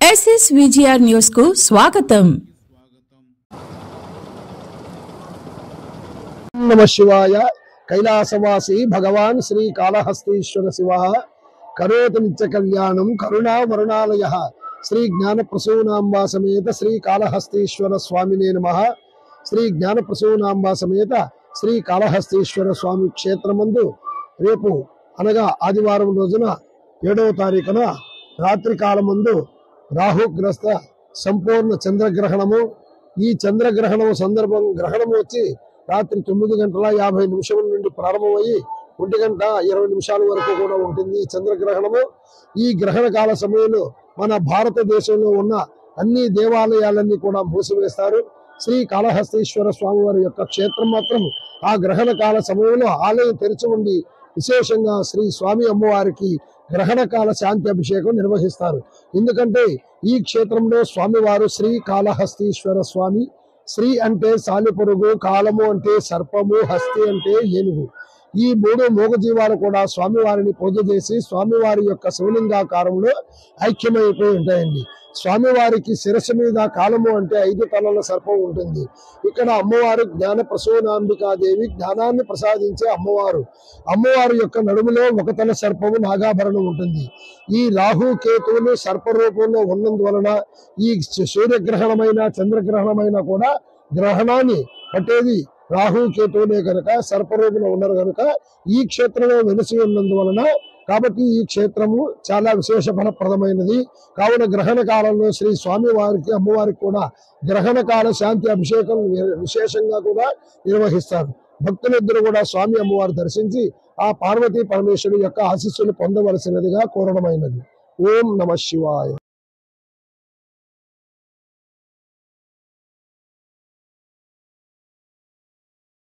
SSVGR news కు స్వాగతం. నమ శివాయ. కైలాసవాసి భగవాన్ శ్రీ కాళహస్తీశ్వర శివ కరోతి నిత్య కళ్యాణం కరుణావరుణాలయ శ్రీ జ్ఞాన ప్రసూనాంబా సమేత శ్రీ కాళహస్తీశ్వర స్వామినే నమః. శ్రీ జ్ఞాన ప్రసూనాంబా సమేత శ్రీ కాళహస్తీశ్వర స్వామి క్షేత్రమందు రేపు అనగా ఆదివారం రోజున 7వ తారీఖున రాత్రి కాలమందు రాహుగ్రస్త సంపూర్ణ చంద్రగ్రహణము. ఈ చంద్రగ్రహణము సందర్భం గ్రహణము వచ్చి రాత్రి 9:50 నుండి ప్రారంభమయ్యి 1:20 వరకు కూడా ఉంటుంది ఈ చంద్రగ్రహణము. ఈ గ్రహణ కాల సమయంలో మన భారతదేశంలో ఉన్న అన్ని దేవాలయాలన్నీ కూడా మూసివేస్తారు. శ్రీ కాళహస్తీశ్వర స్వామి వారి యొక్క క్షేత్రం మాత్రం ఆ గ్రహణ కాల సమయంలో ఆలయం తెరిచి ఉండి విశేషంగా శ్రీ స్వామి అమ్మవారికి గ్రహణ కాల శాంతి అభిషేకం నిర్వహిస్తారు. ఎందుకంటే ఈ క్షేత్రంలో స్వామివారు శ్రీ కాళహస్తీశ్వర స్వామి. శ్రీ అంటే సాలిపురుగు, కాలము అంటే సర్పము, హస్తి అంటే ఏనుగు. ఈ 3 మూగజీవాలు కూడా స్వామివారిని పూజ చేసి స్వామివారి యొక్క శివలింగాకారంలో ఐక్యమైపోయి ఉంటాయండి. స్వామివారికి శిరస్సు మీద కాలము అంటే 5 తలల సర్పం ఉంటుంది. ఇక్కడ అమ్మవారు జ్ఞాన ప్రసూనాంబికాదేవి, జ్ఞానాన్ని ప్రసాదించే అమ్మవారు. అమ్మవారి యొక్క నడుములో 1 తల సర్పము నాగాభరణం ఉంటుంది. ఈ రాహు కేతువులు సర్పరూపంలో ఉన్నందువలన ఈ సూర్యగ్రహణమైన చంద్రగ్రహణమైన కూడా గ్రహణాన్ని పట్టేది రాహు కేతువులే కనుక, సర్పరూపంలో ఉన్నారు కనుక ఈ క్షేత్రంలో వెలిసి ఉన్నందువలన కాబట్టి ఈ క్షేత్రము చాలా విశేష ఫలప్రదమైనది. కావున గ్రహణ కాలంలో శ్రీ స్వామి వారికి అమ్మవారికి కూడా గ్రహణ కాల శాంతి అభిషేకం విశేషంగా కూడా నిర్వహిస్తారు. భక్తులిద్దరూ కూడా స్వామి అమ్మవారు దర్శించి ఆ పార్వతీ పరమేశ్వరుడు యొక్క ఆశీస్సులు పొందవలసినదిగా కోరడమైనది. ఓం నమ శివాయ.